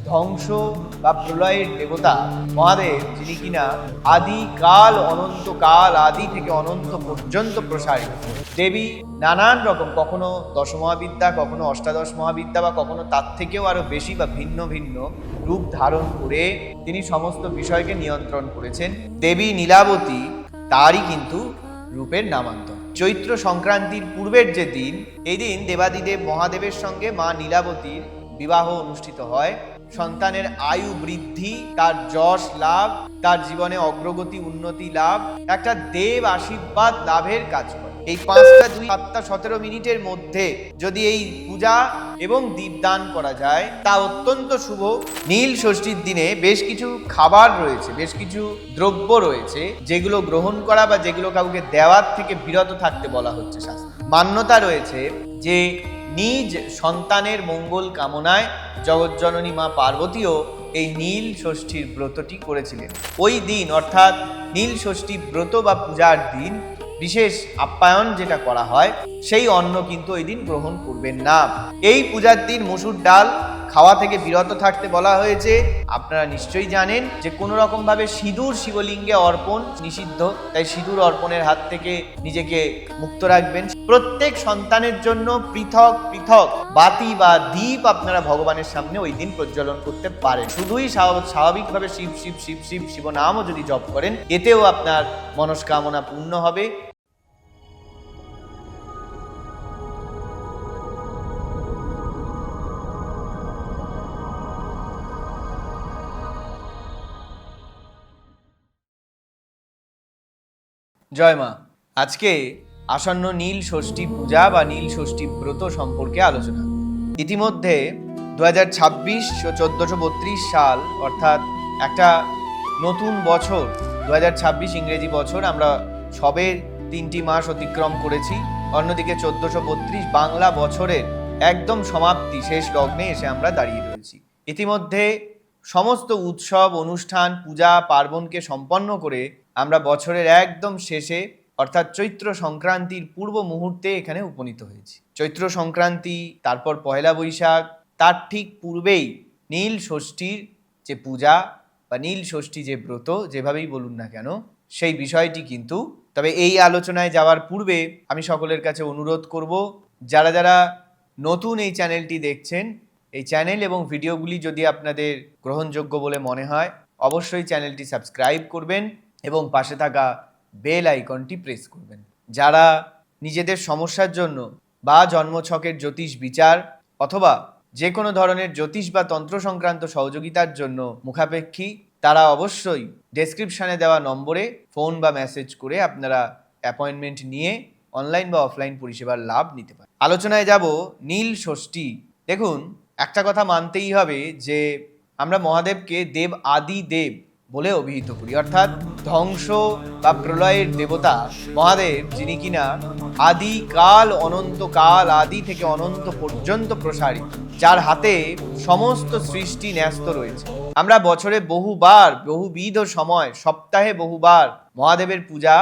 ধ্বংস বা প্রলয়ের দেবতা মহাদেব, যিনি কিনা আদিকাল অনন্তকাল আদি থেকে অনন্ত পর্যন্ত প্রসারিত। দেবী নানান রকম, কখনো দশমহাবিদ্যা, কখনো অষ্টাদশ মহাবিদ্যা, বা কখনো তার থেকেও আরো বেশি বা ভিন্ন ভিন্ন রূপ ধারণ করে তিনি সমস্ত বিষয়কে নিয়ন্ত্রণ করেছেন। দেবী নীলাবতী তারই কিন্তু রূপের নামান্তর। চৈত্র সংক্রান্তির পূর্বের যে দিন, এই দিন দেবাদিদেব মহাদেবের সঙ্গে মা নীলাবতীর বিবাহ অনুষ্ঠিত হয়। সন্তানের আয়ু বৃদ্ধি, তার যশ লাভ, তার জীবনে অগ্রগতি উন্নতি লাভ, একটা দেব আশীর্বাদ লাভের কাজ করে। এই 5টা 2 7টা 17 মিনিটের মধ্যে যদি এই পূজা এবং দীপদান করা যায়, তা অত্যন্ত শুভ। নীল ষষ্ঠীর দিনে বেশ কিছু খাবার রয়েছে, বেশ কিছু দ্রব্য রয়েছে, যেগুলো গ্রহণ করা বা যেগুলো কাউকে দেওয়ার থেকে বিরত থাকতে বলা হচ্ছে শাস্ত্রে। মান্যতা রয়েছে যে নিজ সন্তানের মঙ্গল কামনায় জগজ্জননী মা পার্বতীও এই নীল ষষ্ঠীর ব্রতটি করেছিলেন। ওই দিন অর্থাৎ নীল ষষ্ঠী ব্রত বা পূজার দিন বিশেষ আপ্যায়ন যেটা করা হয়, সেই অন্ন কিন্তু ওই দিন গ্রহণ করবেন না। এই পূজার দিন মসুর ডাল খাওয়া থেকে বিরত থাকতে বলা হয়েছে। আপনারা নিশ্চয়ই জানেন যে কোনো রকম ভাবে সিঁদুর শিবলিঙ্গে অর্পণ নিষিদ্ধ, তাই সিঁদুর অর্পণের হাত থেকে নিজেকে মুক্ত রাখবেন। প্রত্যেক সন্তানের জন্য পৃথক পৃথক বাতি বা দীপ আপনারা ভগবানের সামনে ওই দিন প্রজ্বলন করতে পারেন। শুধুই স্বাভাবিকভাবে শিব শিব শিব শিব শিব নামও যদি জপ করেন, এতেও আপনার মনস্কামনা পূর্ণ হবে। জয় মা। আজকে আসন্ন নীল ষষ্ঠী পূজা বা নীল ষষ্ঠী ব্রত সম্পর্কে আলোচনা। ইতিমধ্যে 2026 ও 1432 সাল অর্থাৎ একটা নতুন বছর 2026 ইংরেজি বছর আমরা সবে 3টি মাস অতিক্রম করেছি। অন্যদিকে 1432 বাংলা বছরের একদম সমাপ্তি শেষ লগ্নে এসে আমরা দাঁড়িয়ে রয়েছি। ইতিমধ্যে সমস্ত উৎসব অনুষ্ঠান পূজা পার্বণকে সম্পন্ন করে আমরা বছরের একদম শেষে অর্থাৎ চৈত্র সংক্রান্তির পূর্ব মুহূর্তে এখানে উপনীত হয়েছি। চৈত্র সংক্রান্তি, তারপর পয়লা বৈশাখ, তার ঠিক পূর্বেই নীল ষষ্ঠীর যে পূজা বা নীল ষষ্ঠী যে ব্রত, যেভাবেই বলুন না কেন, সেই বিষয়টি কিন্তু। তবে এই আলোচনায় যাওয়ার পূর্বে আমি সকলের কাছে অনুরোধ করব, যারা যারা নতুন এই চ্যানেলটি দেখছেন, এই চ্যানেল এবং ভিডিওগুলি যদি আপনাদের গ্রহণযোগ্য বলে মনে হয়, অবশ্যই চ্যানেলটি সাবস্ক্রাইব করবেন এবং পাশে থাকা বেল আইকনটি প্রেস করবেন। যারা নিজেদের সমস্যার জন্য বা জন্মছকের জ্যোতিষ বিচার অথবা যে কোনো ধরনের জ্যোতিষ বা তন্ত্র সংক্রান্ত সহযোগিতার জন্য মুখাপেক্ষী, তারা অবশ্যই ডেসক্রিপশনে দেওয়া নম্বরে ফোন বা মেসেজ করে আপনারা অ্যাপয়েন্টমেন্ট নিয়ে অনলাইন বা অফলাইন পরিষেবার লাভ নিতে পারেন। আলোচনায় যাব নীল ষষ্ঠী। দেখুন, একটা কথা মানতেই হবে যে আমরা মহাদেবকে দেব আদি দেব বলে অভিহিত করি, অর্থাৎ ধ্বংস বা প্রলয়ের দেবতা মহাদেব, যিনি কিনা আদিকাল অনন্তকাল আদি থেকে অনন্ত পর্যন্ত প্রসারিত, যার হাতে সমস্ত সৃষ্টি ন্যস্ত রয়েছে। আমরা বছরে বহুবার বহুবিধ সময় সপ্তাহে বহুবার মহাদেবের পূজা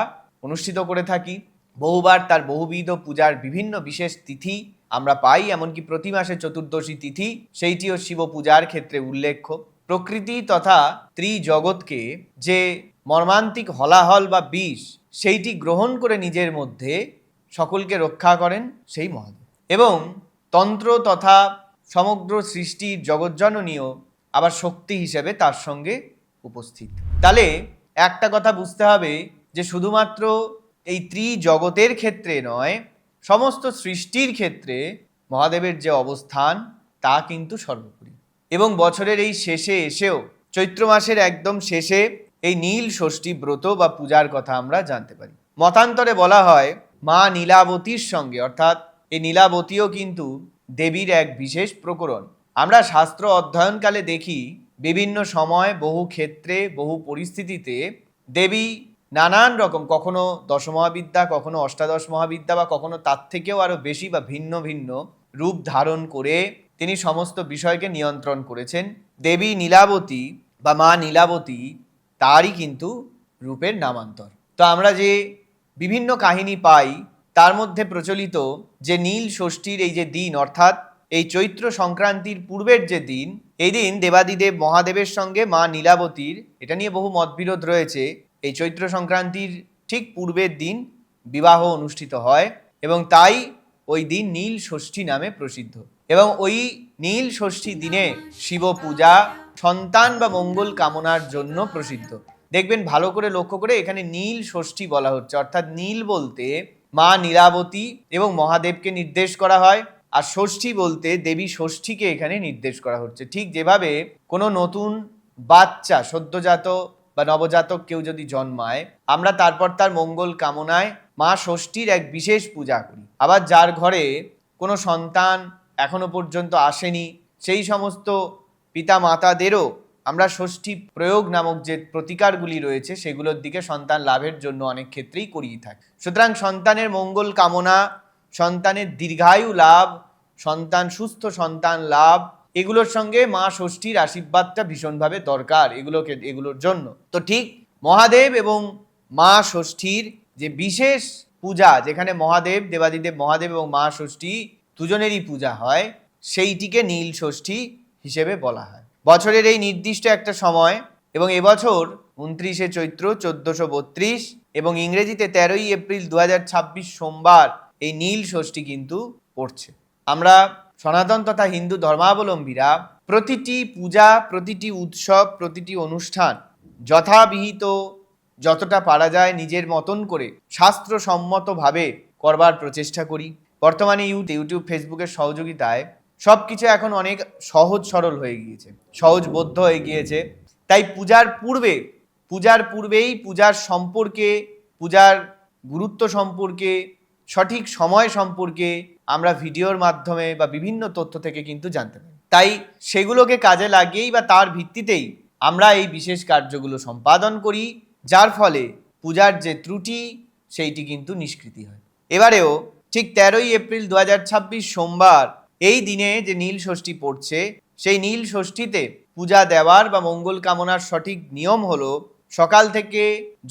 অনুষ্ঠিত করে থাকি। বহুবার তার বহুবিধ পূজার বিভিন্ন বিশেষ তিথি আমরা পাই, এমনকি প্রতি মাসে চতুর্দশী তিথি, সেইটিও শিব পূজার ক্ষেত্রে উল্লেখ্য। প্রকৃতি তথা ত্রিজগৎকে যে মর্মান্তিক হলাহল বা বিষ, সেইটি গ্রহণ করে নিজের মধ্যে সকলকে রক্ষা করেন সেই মহাদেব, এবং তন্ত্র তথা সমগ্র সৃষ্টির জগজ্জননীয় আবার শক্তি হিসেবে তার সঙ্গে উপস্থিত। তাহলে একটা কথা বুঝতে হবে যে শুধুমাত্র এই ত্রিজগতের ক্ষেত্রে নয়, সমস্ত সৃষ্টির ক্ষেত্রে মহাদেবের যে অবস্থান তা কিন্তু সর্বোপরি। এবং বছরের এই শেষে এসেও চৈত্র মাসের একদম শেষে এই নীল ষষ্ঠী ব্রত বা পূজার কথা আমরা জানতে পারি। মতান্তরে বলা হয় মা নীলাবতীর সঙ্গে, অর্থাৎ এই নীলাবতীও কিন্তু দেবীর এক বিশেষ প্রকরণ। আমরা শাস্ত্র অধ্যয়নকালে দেখি বিভিন্ন সময় বহু ক্ষেত্রে বহু পরিস্থিতিতে দেবী নানান রকম, কখনো দশমহাবিদ্যা, কখনো অষ্টাদশ মহাবিদ্যা, বা কখনো তার থেকেও আরো বেশি বা ভিন্ন ভিন্ন রূপ ধারণ করে তিনি সমস্ত বিষয়কে নিয়ন্ত্রণ করেছেন। দেবী নীলাবতী বা মা নীলাবতী তারই কিন্তু রূপের নামান্তর। তো আমরা যে বিভিন্ন কাহিনী পাই, তার মধ্যে প্রচলিত যে নীল ষষ্ঠীর এই যে দিন, অর্থাৎ এই চৈত্র সংক্রান্তির পূর্বের যে দিন, এই দিন দেবাদিদেব মহাদেবের সঙ্গে মা নীলাবতীর, এটা নিয়ে বহু মতবিরোধ রয়েছে, এই চৈত্র সংক্রান্তির ঠিক পূর্বের দিন বিবাহ অনুষ্ঠিত হয় এবং তাই ওই দিন নীল ষষ্ঠী নামে প্রসিদ্ধ। এবং ওই নীল ষষ্ঠী দিনে শিব পূজা, সন্তান বা মঙ্গল কামনার জন্য প্রসিদ্ধ। দেখবেন ভালো করে লক্ষ্য করে, এখানে নীল ষষ্ঠী বলা হচ্ছে, অর্থাৎ নীল বলতে মা নীলাবতী এবং মহাদেবকে নির্দেশ করা হয়, আর ষষ্ঠী বলতে দেবী ষষ্ঠীকে এখানে নির্দেশ করা হচ্ছে। ঠিক যেভাবে কোনো নতুন বাচ্চা, সদ্যজাত বা নবজাতক কেউ যদি জন্মায়, আমরা তারপর তার মঙ্গল কামনায় মা ষষ্ঠীর এক বিশেষ পূজা করি। আবার যার ঘরে কোনো সন্তান এখনো পর্যন্ত আসেনি, সেই সমস্ত পিতা মাতাদেরও আমরা ষষ্ঠী প্রয়োগ নামক যে প্রতিকারগুলি রয়েছে সেগুলোর দিকে সন্তান লাভের জন্য অনেক ক্ষেত্রেই করিয়ে থাকি। সুতরাং সন্তানের মঙ্গল কামনা, সন্তানের দীর্ঘায়ু লাভ, সন্তান সুস্থ সন্তান লাভ, এগুলোর সঙ্গে মা ষষ্ঠীর আশীর্বাদটা ভীষণভাবে দরকার এগুলোর জন্য। তো ঠিক মহাদেব এবং মা ষষ্ঠীর যে বিশেষ পূজা, যেখানে মহাদেব, দেবাদিদেব মহাদেব এবং মা ষষ্ঠী দুজনেরই পূজা হয়, সেইটিকে নীল ষষ্ঠী হিসেবে বলা হয়। বছরের এই নির্দিষ্ট একটা সময়, এবং এবছর 29শে চৈত্র 1432 এবং ইংরেজিতে 13ই এপ্রিল 2026 সোমবার এই নীল ষষ্ঠী কিন্তু পড়ছে। আমরা সনাতন তথা হিন্দু ধর্মাবলম্বীরা প্রতিটি পূজা, প্রতিটি উৎসব, প্রতিটি অনুষ্ঠান যথাবিহিত যতটা পারা যায় নিজের মতন করে শাস্ত্রসম্মতভাবে করবার প্রচেষ্টা করি। বর্তমানে ইউটিউব, ফেসবুকের সহযোগিতায় সব কিছু এখন অনেক সহজ সরল হয়ে গিয়েছে, সহজবোধ্য হয়ে গিয়েছে। তাই পূজার পূর্বেই পূজার সম্পর্কে, পূজার গুরুত্ব সম্পর্কে, সঠিক সময় সম্পর্কে আমরা ভিডিওর মাধ্যমে বা বিভিন্ন তথ্য থেকে কিন্তু জানতে পারি। তাই সেগুলোকে কাজে লাগিয়েই বা তার ভিত্তিতেই আমরা এই বিশেষ কার্যগুলো সম্পাদন করি, যার ফলে পূজার যে ত্রুটি সেইটি কিন্তু নিষ্কৃতি হয়। এবারেও ঠিক 13ই এপ্রিল 2026 সোমবার এই দিনে যে নীল ষষ্ঠী পড়ছে, সেই নীল ষষ্ঠীতে পূজা দেওয়ার বা মঙ্গল কামনার সঠিক নিয়ম হলো, সকাল থেকে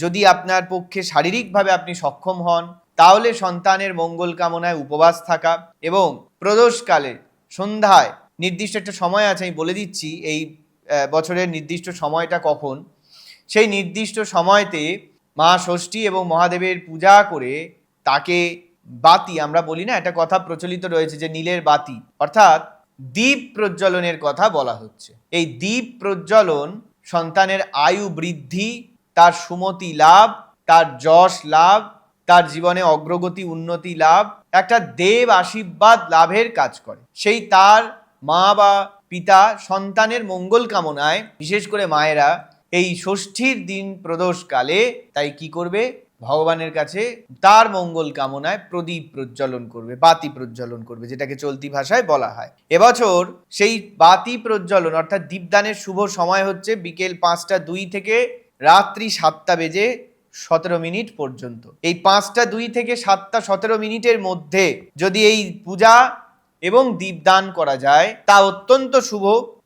যদি আপনার পক্ষে শারীরিকভাবে আপনি সক্ষম হন, তাহলে সন্তানের মঙ্গল কামনায় উপবাস থাকা, এবং প্রদোষকালে সন্ধ্যায় নির্দিষ্ট একটা সময় আছে, আমি বলে দিচ্ছি এই বছরের নির্দিষ্ট সময়টা কখন। সেই নির্দিষ্ট সময়তে মা ষষ্ঠী এবং মহাদেবের পূজা করে তাকে বাতি, আমরা বলি না, একটা কথা প্রচলিত রয়েছে যে নীলের বাতি, অর্থাৎ দীপ প্রজ্বলনের কথা বলা হচ্ছে। এই দীপ প্রজ্বলন সন্তানের আয়ু বৃদ্ধি, তার সুমতি লাভ, তার যশ লাভ, তার জীবনে অগ্রগতি উন্নতি লাভ, একটা দেব আশীর্বাদ লাভের কাজ করে। সেই তার মা বা পিতা সন্তানের মঙ্গল কামনায়, বিশেষ করে মায়েরা এই ষষ্ঠীর দিন প্রদোষকালে তাই কি করবে, ভগবানের কাছে তার মঙ্গল কামনায় প্রদীপ প্রজ্বলন করবে, বাতি প্রজ্বলন করবে, যেটাকে চলতি ভাষায় বলা হয়। এবছর সেই বাতি প্রজ্বলন অর্থাৎ দীপদানের শুভ সময় হচ্ছে বিকেল 5টা 2 থেকে রাত্রি 7টা বেজে 17 মিনিট পর্যন্ত। এই 5টা 2 থেকে 7টা 17 মিনিটের মধ্যে যদি এই পূজা এবং দীপদান করা যায় তা অত্যন্ত শুভ।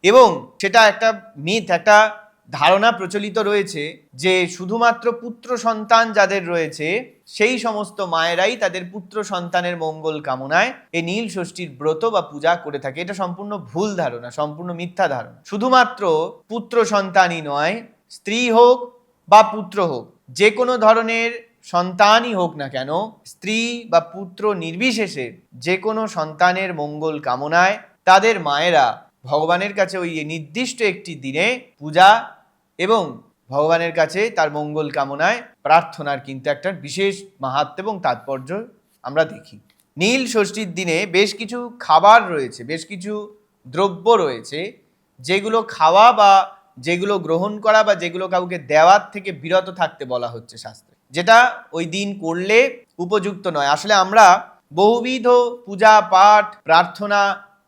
এবং সেটা একটা মিথ, একটা ধারণা প্রচলিত রয়েছে যে শুধুমাত্র পুত্র সন্তান যাদের রয়েছে সেই সমস্ত মায়েরাই তাদের পুত্র সন্তানের মঙ্গল কামনায় এই নীল ষষ্ঠীর ব্রত বা পূজা করে থাকে। এটা সম্পূর্ণ ভুল ধারণা, সম্পূর্ণ মিথ্যা ধারণা। শুধুমাত্র পুত্র সন্তানই নয়, স্ত্রী হোক বা পুত্র হোক, যে কোনো ধরনের সন্তানই হোক না কেন, স্ত্রী বা পুত্র নির্বিশেষে যে কোনো সন্তানের মঙ্গল কামনায় তাদের মায়েরা ভগবানের কাছে ওই নির্দিষ্ট একটি দিনে পূজা এবং ভগবানের কাছে তার মঙ্গল কামনায় প্রার্থনার কিন্তু একটা বিশেষ মাহাত্ম্য এবং তাৎপর্য আমরা দেখি। নীল ষষ্ঠীর দিনে বেশ কিছু খাবার রয়েছে, বেশ কিছু দ্রব্য রয়েছে, যেগুলো খাওয়া বা যেগুলো গ্রহণ করা বা যেগুলো কাউকে দেওয়ার থেকে বিরত থাকতে বলা হচ্ছে শাস্ত্রে, যেটা ওই দিন করলে উপযুক্ত নয়। আসলে আমরা বহুবিধ পূজা পাঠ প্রার্থনা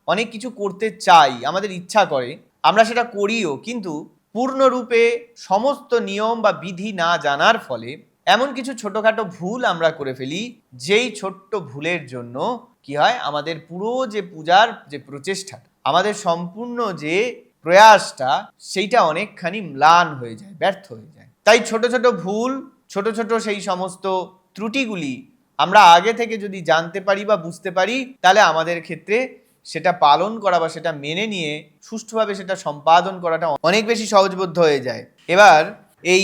অনেক কিছু করতে চাই, আমাদের ইচ্ছা করে, আমরা সেটা করিও, কিন্তু পূর্ণরূপে সমস্ত নিয়ম বা বিধি না জানার ফলে এমন কিছু ছোটখাটো ভুল আমরা করে ফেলি, যেই ছোট্ট ভুলের জন্য কি হয়, আমাদের পুরো যে পূজার যে প্রচেষ্টা, আমাদের সম্পূর্ণ যে প্রয়াসটা, সেইটা অনেকখানি ম্লান হয়ে যায়, ব্যর্থ হয়ে যায়। তাই ছোট ছোট ভুল, ছোট ছোট সেই সমস্ত ত্রুটিগুলি আমরা আগে থেকে যদি জানতে পারি বা বুঝতে পারি, তাহলে আমাদের ক্ষেত্রে সেটা পালন করা বা সেটা মেনে নিয়ে সুষ্ঠুভাবে সেটা সম্পাদন করাটা অনেক বেশি সহজবোধ্য হয়ে যায়। এবার এই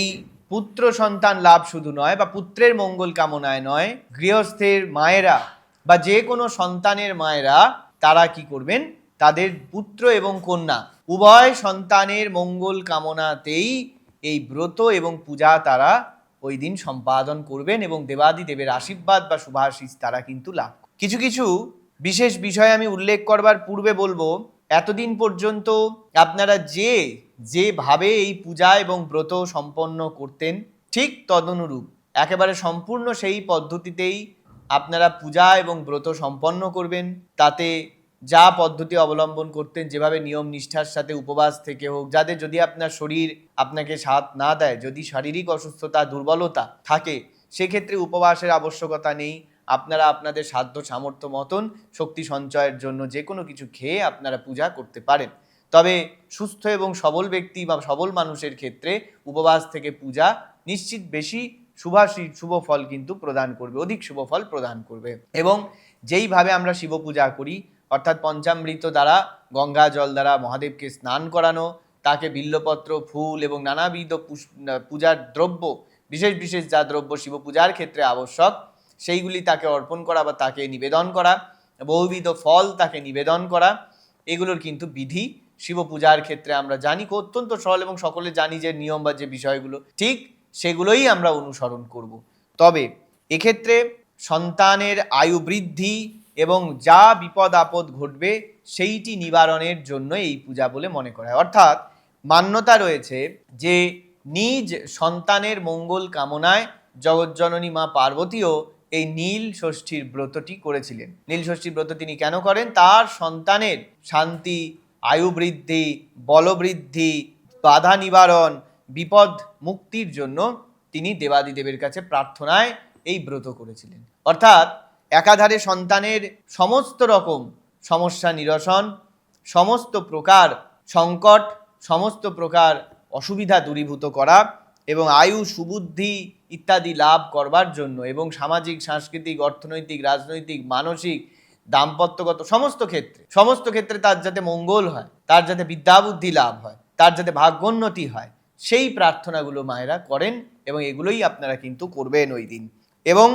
পুত্র সন্তান লাভ শুধু নয় বা পুত্রের মঙ্গল কামনায় নয়, গৃহস্থের মায়েরা বা যে কোনো সন্তানের মায়েরা তারা কি করবেন, তাদের পুত্র এবং কন্যা উভয় সন্তানের মঙ্গল কামনাতেই এই ব্রত এবং পূজা তারা ওই দিন সম্পাদন করবেন এবং দেবাদিদেবের আশীর্বাদ বা শুভাশিস তারা কিন্তু লাভ। কিছু কিছু বিশেষ বিষয় আমি উল্লেখ করবার পূর্বে বলবো, এতদিন পর্যন্ত আপনারা যেভাবে এই পূজা এবং ব্রত সম্পন্ন করতেন ঠিক তদনুরূপ একেবারে সম্পূর্ণ সেই পদ্ধতিতেই আপনারা পূজা এবং ব্রত সম্পন্ন করবেন। তাতে যা পদ্ধতি অবলম্বন করতেন, যেভাবে নিয়ম নিষ্ঠার সাথে উপবাস থেকে হোক, যাদের যদি আপনার শরীর আপনাকে সাথ না দেয়, যদি শারীরিক অসুস্থতা দুর্বলতা থাকে, সেক্ষেত্রে উপবাসের আবশ্যকতা নেই। আপনারা আপনাদের সাধ্য সামর্থ্য মতন শক্তি সঞ্চয়ের জন্য যে কোনো কিছু খেয়ে আপনারা পূজা করতে পারেন। তবে সুস্থ এবং সবল ব্যক্তি বা সবল মানুষের ক্ষেত্রে উপবাস থেকে পূজা নিশ্চিত বেশি শুভ ফল কিন্তু প্রদান করবে, অধিক শুভ ফল প্রদান করবে। এবং যেইভাবে আমরা শিব পূজা করি, অর্থাৎ পঞ্চামৃত দ্বারা গঙ্গা জল দ্বারা মহাদেবকে স্নান করানো, তাকে বিল্লপত্র ফুল এবং নানাবিধ পূজার দ্রব্য, বিশেষ বিশেষ যা দ্রব্য শিব পূজার ক্ষেত্রে আবশ্যক সেইগুলি তাকে অর্পণ করা বা তাকে নিবেদন করা, বহুবিধ ফল তাকে নিবেদন করা, এগুলোর কিন্তু বিধি শিব পূজার ক্ষেত্রে আমরা জানি, অত্যন্ত সরল এবং সকলে জানি যে নিয়ম বা যে বিষয়গুলো ঠিক সেগুলোই আমরা অনুসরণ করব। তবে এক্ষেত্রে সন্তানের আয়ু বৃদ্ধি এবং যা বিপদ আপদ ঘটবে সেইটি নিবারণের জন্য এই পূজা বলে মনে করা হয়। অর্থাৎ মান্যতা রয়েছে যে নিজ সন্তানের মঙ্গল কামনায় জগজ্জননী মা পার্বতীও এই নীল ষষ্ঠীর ব্রতটি করেছিলেন। নীল ষষ্ঠীর ব্রত তিনি কেন করেন? তার সন্তানের শান্তি, আয়ু বৃদ্ধি, বলবৃদ্ধি, বাধা নিবারণ, বিপদ মুক্তির জন্য তিনি দেবাদিদেবের কাছে প্রার্থনায় এই ব্রত করেছিলেন। অর্থাৎ একাধারে সন্তানের সমস্ত রকম সমস্যা নিরসন, সমস্ত প্রকার সংকট, সমস্ত প্রকার অসুবিধা দূরীভূত করা এবং আয়ু সুবুদ্ধি ইত্যাদি লাভ করবার জন্য এবং সামাজিক, সাংস্কৃতিক, অর্থনৈতিক, রাজনৈতিক, মানসিক, দাম্পত্যগত সমস্ত ক্ষেত্রে তার যাতে মঙ্গল হয়, তার যাতে বিদ্যাবুদ্ধি লাভ হয়, তার যাতে ভাগ্যোন্নতি হয়, সেই প্রার্থনাগুলো মায়েরা করেন এবং এগুলোই আপনারা কিন্তু করবেন ওই দিন। এবং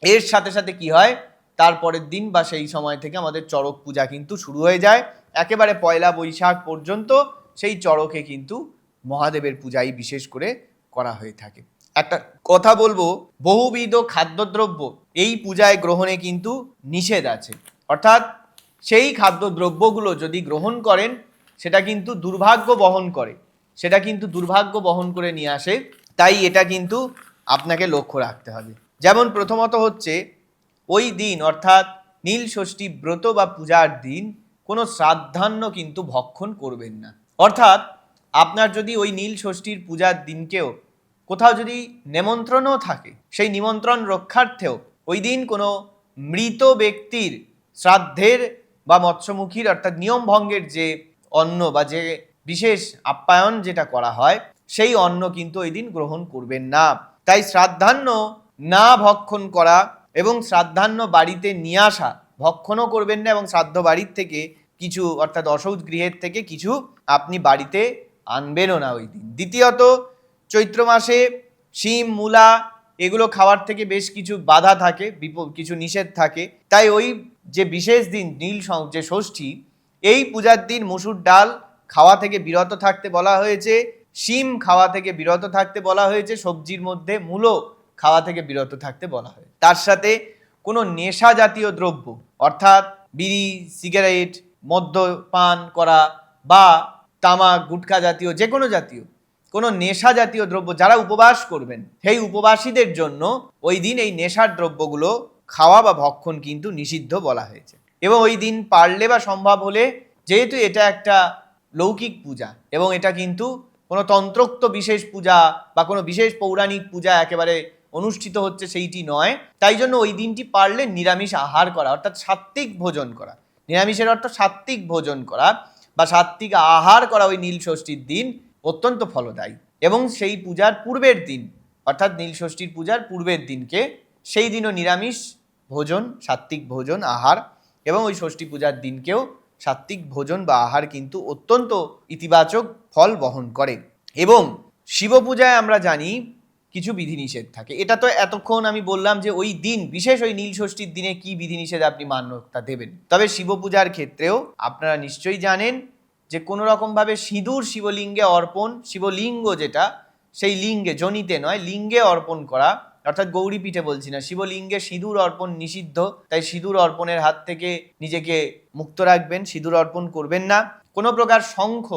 এর সাথে সাথে কি হয়, তারপরের দিন বা সেই সময় থেকে আমাদের চড়ক পূজা কিন্তু শুরু হয়ে যায়। একেবারে পয়লা বৈশাখ পর্যন্ত সেই চড়কে কিন্তু মহাদেবের পূজাই বিশেষ করে করা হয়ে থাকে। একটা কথা বলবো, বহুবিধ খাদ্যদ্রব্য এই পূজায় গ্রহণে কিন্তু নিষেধ আছে। অর্থাৎ সেই খাদ্যদ্রব্যগুলো যদি গ্রহণ করেন সেটা কিন্তু দুর্ভাগ্য বহন করে নিয়ে আসে। তাই এটা কিন্তু আপনাকে লক্ষ্য রাখতে হবে। যেমন প্রথমত হচ্ছে, ওই দিন অর্থাৎ নীল ষষ্ঠী ব্রত বা পূজার দিন কোনো শ্রাদ্ধান্ন কিন্তু ভক্ষণ করবেন না। অর্থাৎ আপনার যদি ওই নীল ষষ্ঠীর পূজার দিনকেও কোথাও যদি নেমন্ত্রণও থাকে, সেই নিমন্ত্রণ রক্ষার্থেও ওই দিন কোনো মৃত ব্যক্তির শ্রাদ্ধের বা মৎস্যমুখীর অর্থাৎ নিয়ম ভঙ্গের যে অন্ন বা যে বিশেষ আপ্যায়ন যেটা করা হয়, সেই অন্ন কিন্তু ওই দিন গ্রহণ করবেন না। তাই শ্রাদ্ধান্ন না ভক্ষণ করা এবং শ্রাদ্ধান্ন বাড়িতে নিয়ে আসা, ভক্ষণও করবেন না এবং শ্রাদ্ধ বাড়ির থেকে কিছু অর্থাৎ অশৌচ গৃহের থেকে কিছু আপনি বাড়িতে আনবেনও না ওই দিন। দ্বিতীয়ত, চৈত্র মাসে শিম, মূলা এগুলো খাওয়ার থেকে বেশ কিছু বাধা থাকে, কিছু নিষেধ থাকে। তাই ওই যে বিশেষ দিন নীল যে ষষ্ঠী, এই পূজার দিন মুসুর ডাল খাওয়া থেকে বিরত থাকতে বলা হয়েছে, শিম খাওয়া থেকে বিরত থাকতে বলা হয়েছে, সবজির মধ্যে মূলো খাওয়া থেকে বিরত থাকতে বলা হয়। তার সাথে কোনো নেশা জাতীয় দ্রব্য অর্থাৎ বিড়ি, সিগারেট, মদ্যপান করা বা তামাক, গুটখা জাতীয় যে কোনো নেশা জাতীয় দ্রব্য যারা উপবাস করবেন সেই উপবাসীদের জন্য ওই দিন এই নেশার দ্রব্যগুলো খাওয়া বা ভক্ষণ কিন্তু নিষিদ্ধ বলা হয়েছে। এবং ওই দিন পারলে বা সম্ভব হলে, যেহেতু এটা একটা লৌকিক পূজা এবং এটা কিন্তু কোনো তন্ত্রোক্ত বিশেষ পূজা বা কোনো বিশেষ পৌরাণিক পূজা একেবারে অনুষ্ঠিত হচ্ছে সেইটি নয়, তাই জন্য ওই দিনটি পারলে নিরামিষ আহার করা অর্থাৎ সাত্ত্বিক ভোজন করা, নিরামিষের অর্থ সাত্ত্বিক ভোজন করা বা সাত্ত্বিক আহার করা ওই নীল ষষ্ঠীর দিন অত্যন্ত ফলদায়ী। এবং সেই পূজার পূর্বের দিন অর্থাৎ নীল ষষ্ঠীর পূজার পূর্বের দিনকে সেই দিনও নিরামিষ ভোজন, সাত্ত্বিক ভোজন আহার এবং ওই ষষ্ঠী পূজার দিনকেও সাত্ত্বিক ভোজন বা আহার কিন্তু অত্যন্ত ইতিবাচক ফল বহন করে। এবং শিব পূজায় আমরা জানি কিছু বিধিনিষেধ থাকে। এটা তো এতক্ষণ আমি বললাম যে ওই দিন, বিশেষ ওই নীল ষষ্ঠীর দিনে কি বিধিনিষেধ আপনি মান্যতা দেবেন। তবে শিব পূজার ক্ষেত্রেও আপনারা নিশ্চয়ই জানেন যে কোনো রকমভাবে সিঁদুর শিবলিঙ্গে অর্পণ, শিবলিঙ্গ যেটা, সেই লিঙ্গে, জনিতে নয়, লিঙ্গে অর্পণ করা, অর্থাৎ গৌরী পীঠে বলছি না, শিবলিঙ্গে সিঁদুর অর্পণ নিষিদ্ধ। তাই সিঁদুর অর্পণের হাত থেকে নিজেকে মুক্ত রাখবেন, সিঁদুর অর্পণ করবেন না। কোনো প্রকার শঙ্খ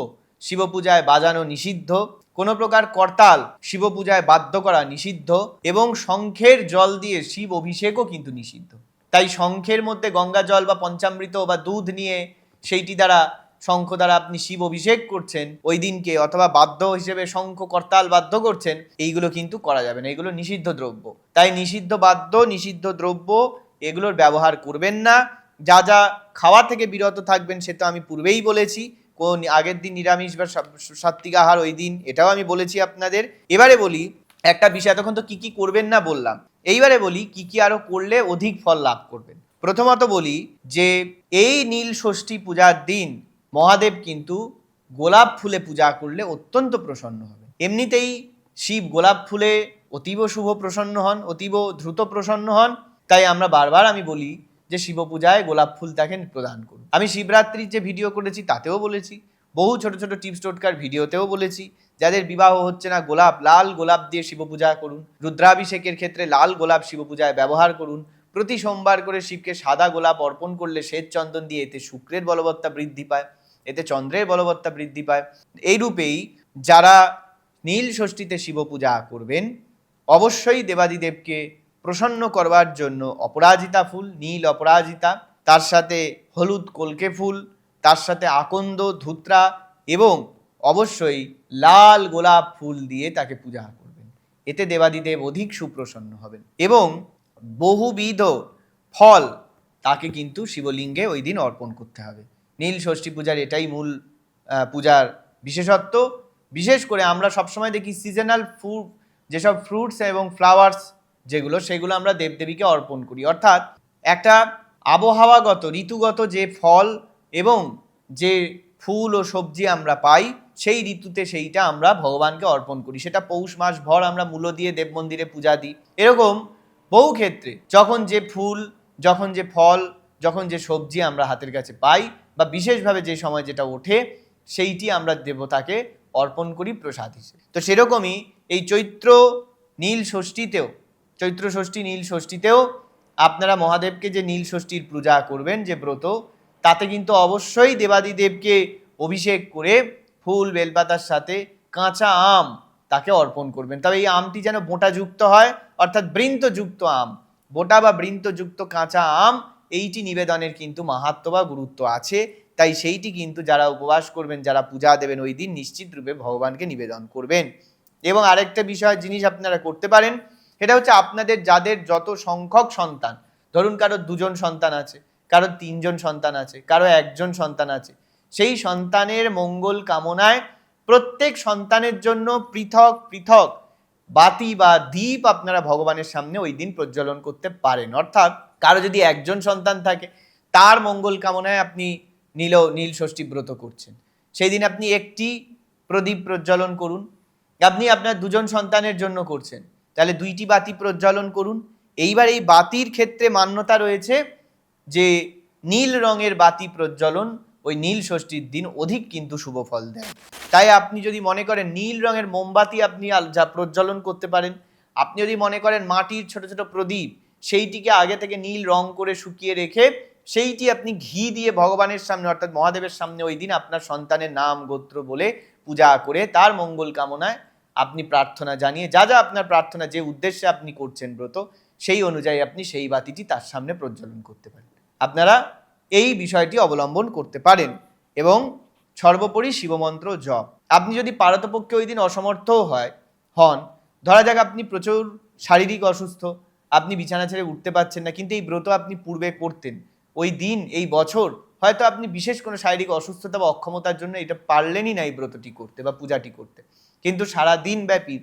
শিব পূজায় বাজানো নিষিদ্ধ, কোনো প্রকার করতাল শিব পূজায় বাদ্য করা নিষিদ্ধ, এবং শঙ্খের জল দিয়ে শিব অভিষেকও কিন্তু নিষিদ্ধ। তাই শঙ্খের মধ্যে গঙ্গা জল বা পঞ্চামৃত বা দুধ নিয়ে সেইটি দ্বারা, শঙ্খ দ্বারা আপনি শিব অভিষেক করছেন ওই দিনকে, অথবা বাদ্য হিসেবে শঙ্খ করতাল বাদ্য করছেন, এইগুলো কিন্তু করা যাবে না, এগুলো নিষিদ্ধ দ্রব্য। তাই নিষিদ্ধ বাদ্য, নিষিদ্ধ দ্রব্য এগুলোর ব্যবহার করবেন না। যা যা খাওয়া থেকে বিরত থাকবেন সে তো আমি পূর্বেই বলেছি, কোন আগের দিন নিরামিষ বা সাত্ত্বিক আহার ওই দিন, এটাও আমি বলেছি আপনাদের। এবারে বলি একটা বিষয়, তখন তো কি কি করবেন না বললাম, এইবারে বলি কি কি আরো করলে অধিক ফল লাভ করবেন। প্রথমত বলি যে এই নীল ষষ্ঠী পূজার দিন মহাদেব কিন্তু গোলাপ ফুলে পূজা করলে অত্যন্ত প্রসন্ন হবে। এমনিতেই শিব গোলাপ ফুলে অতীব শুভ প্রসন্ন হন, অতীব দ্রুত প্রসন্ন হন। তাই আমরা বারবার আমি বলি যে শিব পূজায় গোলাপ ফুল তাকে প্রদান করুন। আমি শিবরাত্রির যে ভিডিও করেছি তাতেও বলেছি, বহু ছোট ছোট টিপস টোটকার ভিডিওতেও বলেছি, যাদের বিবাহ হচ্ছে না গোলাপ, লাল গোলাপ দিয়ে শিব পূজা করুন। রুদ্রাভিষেকের ক্ষেত্রে লাল গোলাপ শিব পূজায় ব্যবহার করুন। প্রতি সোমবার করে শিবকে সাদা গোলাপ অর্পণ করলে শ্বেত চন্দন দিয়ে, এতে শুক্রের বলবত্তা বৃদ্ধি পায়, এতে চন্দ্রের বলবত্তা বৃদ্ধি পায়। এইরূপেই যারা নীল ষষ্ঠীতে শিব পূজা করবেন অবশ্যই দেবাদিদেবকে প্রসন্ন করবার জন্য অপরাজিতা ফুল, নীল অপরাজিতা, তার সাথে হলুদ কলকে ফুল, তার সাথে আকন্দ, ধুত্রা এবং অবশ্যই লাল গোলাপ ফুল দিয়ে তাকে পূজা করবেন। এতে দেবাদিদেব অধিক সুপ্রসন্ন হবেন এবং বহুবিধ ফল তাকে কিন্তু শিবলিঙ্গে ওই দিন অর্পণ করতে হবে। নীল ষষ্ঠী পূজার এটাই মূল পূজার বিশেষত্ব। বিশেষ করে আমরা সবসময় দেখি সিজনাল ফুড, যেসব ফ্রুটস এবং ফ্লাওয়ার্স যেগুলো, সেগুলো আমরা দেবদেবীকে অর্পণ করি। অর্থাৎ একটা আবহাওয়াগত, ঋতুগত যে ফল এবং যে ফুল ও সবজি আমরা পাই সেই ঋতুতে সেইটা আমরা ভগবানকে অর্পণ করি। সেটা পৌষ মাস ভর আমরা মূলো দিয়ে দেব মন্দিরে পূজা দিই। এরকম বহু ক্ষেত্রে যখন যে ফুল, যখন যে ফল, যখন যে সবজি আমরা হাতের কাছে পাই বা বিশেষভাবে যে সময় যেটা ওঠে, সেইটি আমরা দেবতাকে অর্পণ করি প্রসাদ হিসেবে। তো সেরকমই এই চৈত্র নীল ষষ্ঠীতেও, চৈত্র ষষ্ঠী নীল ষষ্ঠীতেও আপনারা মহাদেবকে যে নীল ষষ্ঠীর পূজা করবেন, যে ব্রত, তাতে কিন্তু অবশ্যই দেবাদিদেবকে অভিষেক করে ফুল বেলপাতার সাথে কাঁচা আম তাকে অর্পণ করবেন। তবে এই আমটি যেন বোঁটাযুক্ত হয়, অর্থাৎ বৃন্তযুক্ত আম, বোটা বা বৃন্তযুক্ত কাঁচা আম, এইটি নিবেদনের কিন্তু মাহাত্ম্য বা গুরুত্ব আছে। তাই সেইটি কিন্তু যারা উপবাস করবেন, যারা পূজা দেবেন ওই দিন নিশ্চিত রূপে ভগবানকে নিবেদন করবেন। এবং আরেকটা জিনিস আপনারা করতে পারেন, সেটা হচ্ছে আপনাদের যাদের যত সংখ্যক সন্তান, ধরুন কারো 2জন সন্তান আছে, কারো 3জন সন্তান আছে, কারো 1জন সন্তান আছে, সেই সন্তানের মঙ্গল কামনায় প্রত্যেক সন্তানের জন্য পৃথক পৃথক বাতি বা দ্বীপ আপনারা ভগবানের সামনে ওই দিন প্রজ্বলন করতে পারেন। অর্থাৎ কারো যদি 1জন সন্তান থাকে, তার মঙ্গল কামনায় আপনি নীল ষষ্ঠী ব্রত করছেন, সেই দিন আপনি একটি প্রদীপ প্রজ্বলন করুন। আপনি আপনার 2জন সন্তানের জন্য করছেন, তাহলে 2টি বাতি প্রজ্বলন করুন। এইবার এই বাতির ক্ষেত্রে মান্যতা রয়েছে যে নীল রঙের বাতি প্রজ্বলন ওই নীল ষষ্ঠীর দিন অধিক কিন্তু শুভ ফল দেয়। তাই আপনি যদি মনে করেন নীল রঙের মোমবাতি আপনি যা প্রজ্বলন করতে পারেন, আপনি যদি মনে করেন মাটির ছোট ছোট প্রদীপ, সেইটিকে আগে থেকে নীল রং করে শুকিয়ে রেখে সেইটি আপনি ঘি দিয়ে ভগবানের সামনে অর্থাৎ মহাদেবের সামনে ওই দিন আপনার সন্তানের নাম গোত্র বলে পূজা করে তার মঙ্গল কামনায় আপনি প্রার্থনা জানিয়ে, যা যা আপনার প্রার্থনা, যে উদ্দেশ্যে আপনি করছেন ব্রত, সেই অনুযায়ী আপনি সেই বাতিটি তার সামনে প্রজ্বলন করতে পারেন। আপনারা এই বিষয়টি অবলম্বন করতে পারেন। এবং সর্বোপরি শিবমন্ত্র জপ। আপনি যদি পারতপক্ষে ওই দিন অসমর্থও হন, ধরা যাক আপনি প্রচুর শারীরিক অসুস্থ, আপনি বিছানা ছেড়ে উঠতে পারছেন না, কিন্তু এই ব্রত আপনি পূর্বে করতেন, ওই দিন এই বছর হয়তো আপনি বিশেষ কোনো শারীরিক অসুস্থতা বা অক্ষমতার জন্য এটা পারলেনই না এই ব্রতটি করতে বা পূজাটি করতে, কিন্তু সারা দিন ব্যাপী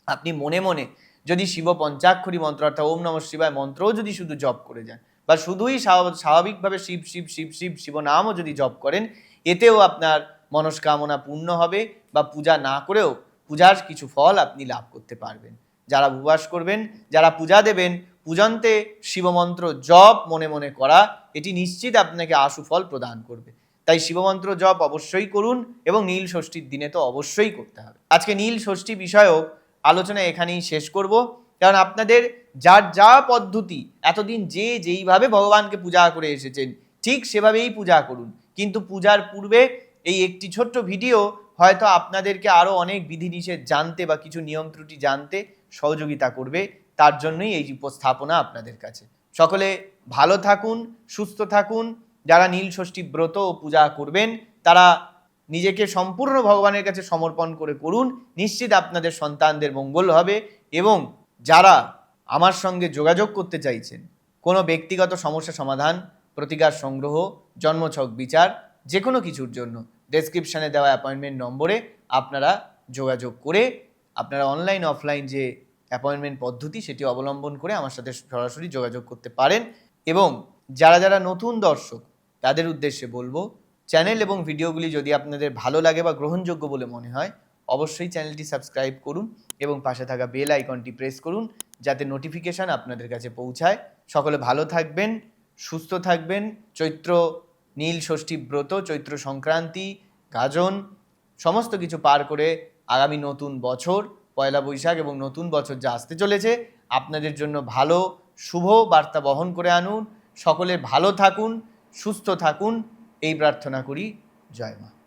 আপনি মনে মনে যদি শিব পঞ্চাক্ষরী মন্ত্র অর্থাৎ ওম নমঃ শিবায় মন্ত্রও যদি শুধু জপ করে যান বা শুধুই স্বাভাবিকভাবে শিব শিব শিব শিব শিবনামও যদি জপ করেন, এতেও আপনার মনস্কামনা পূর্ণ হবে, বা পূজা না করেও পূজার কিছু ফল আপনি লাভ করতে পারবেন। যারা উপবাস করবেন, যারা পূজা দেবেন, পূজান্তে শিবমন্ত্র জপ মনে মনে করা এটি নিশ্চিত আপনাকে আশু ফল প্রদান করবে। তাই শিবমন্ত্র জপ অবশ্যই করুন, এবং নীল ষষ্ঠীর দিনে তো অবশ্যই করতে হবে। আজকে নীল ষষ্ঠী বিষয়ক আলোচনা এখানেই শেষ করব, কারণ আপনাদের যার যা পদ্ধতি, এতদিন যে যেইভাবে ভগবানকে পূজা করে এসেছেন ঠিক সেভাবেই পূজা করুন। কিন্তু পূজার পূর্বে এই একটি ছোট্ট ভিডিও হয়তো আপনাদেরকে আরও অনেক বিধিনিষেধ জানতে বা কিছু নিয়ম ত্রুটি জানতে সহযোগিতা করবে। তার জন্যই এই উপস্থাপনা আপনাদের কাছে। সকলে ভালো থাকুন, সুস্থ থাকুন। যারা নীল ষষ্ঠী ব্রত ও পূজা করবেন তারা নিজেকে সম্পূর্ণ ভগবানের কাছে সমর্পণ করে করুন, নিশ্চিত আপনাদের সন্তানদের মঙ্গল হবে। এবং যারা আমার সঙ্গে যোগাযোগ করতে চাইছেন, কোনো ব্যক্তিগত সমস্যা সমাধান, প্রতিকার সংগ্রহ, জন্মছক বিচার, যে কোনো কিছুর জন্য ডেসক্রিপশানে দেওয়া অ্যাপয়েন্টমেন্ট নম্বরে আপনারা যোগাযোগ করে আপনারা অনলাইন অফলাইন যে অ্যাপয়েন্টমেন্ট পদ্ধতি সেটি অবলম্বন করে আমার সাথে সরাসরি যোগাযোগ করতে পারেন। এবং যারা যারা নতুন দর্শক তাদের উদ্দেশ্যে বলবো, চ্যানেল এবং ভিডিওগুলি যদি আপনাদের ভালো লাগে বা গ্রহণযোগ্য বলে মনে হয়, অবশ্যই চ্যানেলটি সাবস্ক্রাইব করুন এবং পাশে থাকা বেল আইকনটি প্রেস করুন, যাতে নোটিফিকেশান আপনাদের কাছে পৌঁছায়। সকলে ভালো থাকবেন, সুস্থ থাকবেন। চৈত্র নীল ষষ্ঠী ব্রত, চৈত্র সংক্রান্তি, গাজন সমস্ত কিছু পার করে আগামী নতুন বছর পয়লা বৈশাখ এবং নতুন বছর যা আসতে চলেছে আপনাদের জন্য ভালো শুভ বার্তা বহন করে আনুন। সকলে ভালো থাকুন, সুস্থ থাকুন, এই প্রার্থনা করি। জয় মা।